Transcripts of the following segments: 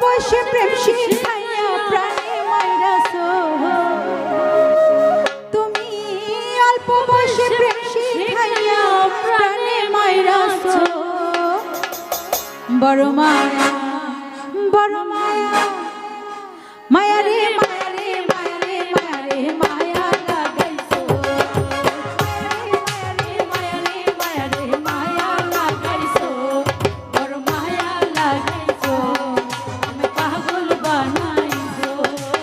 বয়সে প্রেম শিখাইয়া প্রাণে মাইরাছো তুমি অল্প বয়সে প্রেম শিখাইয়া প্রাণে মাইরাছো বড় মায়া বড় মায়া মায়া রে মায়া রে মায়া রে মায়া রে মায়া লাগাইছো মায়া রে মায়া রে মায়া রে মায়া লাগাইছো বড় মায়া লাগাইছো আমি পাগল বানাইছো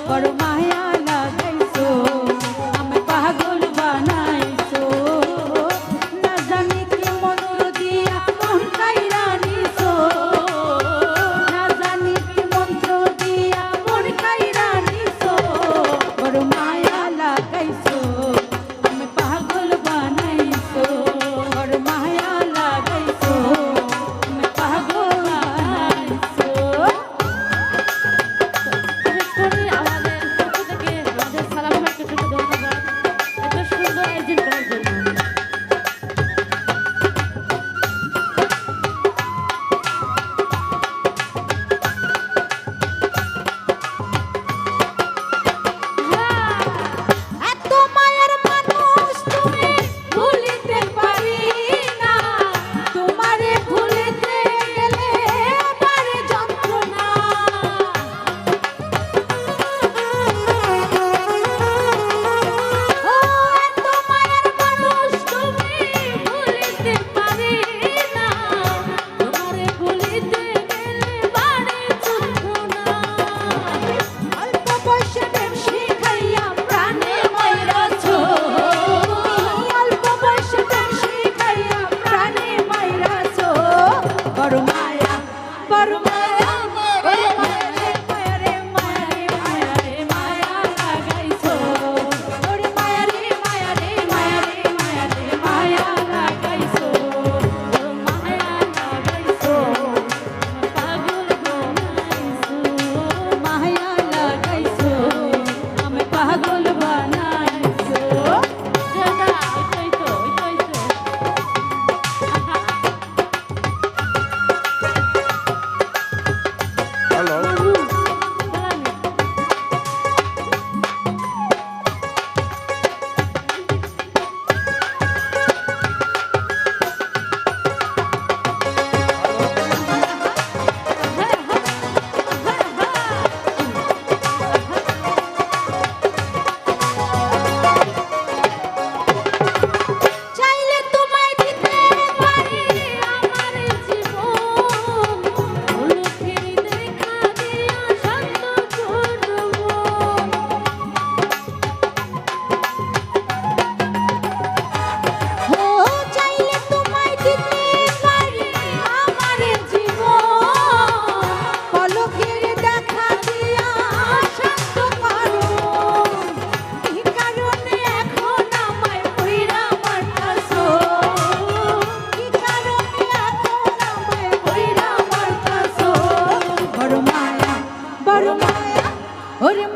বড় মায়া লাগাইছো আমি পাগল বানাইছো না জানি কি মন দিয়া মন কাইরা নিছো না জানি কি মন্ত্র দিয়া মন কাইরা নিছো বড় মায়া লাগাইছো আমি পাগল বানাইছো বড় মায়া লাগাইছো আমি পাগল বানাইছো আমাদের পক্ষ থেকে আমাদের সালাম ভাইকে ধন্যবাদ এত সুন্দর আয়োজন করার জন্য। এত মায়ের মানুষ তুমি ভুলিতে পারি না তোমারে ভুলিতে গেলে বাড়ে যন্ত্রণা ও এত মায়ের মানুষ তুমি ভুলিতে পারি না তোমারে ভুলিতে গেলে বাড়ে যন্ত্রণা অল্প বয়সে প্রেম শিখাইয়া প্রাণে মাইরাছো অল্প বয়সে প্রেম শিখাইয়া প্রাণে মাইরাছো বড় মায়া বড় মায়া বড় মায়া রে মায়া রে মায়া রে মায়া রে মায়া লাগাইছো ওরে মায়া রে মায়া রে মায়া রে মায়া রে মায়া লাগাইছো বড় মায়া লাগাইছো পাগল বানাইছো মায়া লাগাইছো আমি পাগল বানাইছো জানা ওইটাই তো হ্যালো চাইলে তোমায় দিতে পারি আমার জীবন হলুদের দেখা দিয়া শান্ত করব ও চাইলে তোমায় দিতে পারি আমার জীবন পলকের দেখা দিয়া শান্ত করো কি কারণে এখন আমায় কইরা মারতাছো কি কারণে এখন আমায় কইরা মারতাছো বড় মায়া ওরে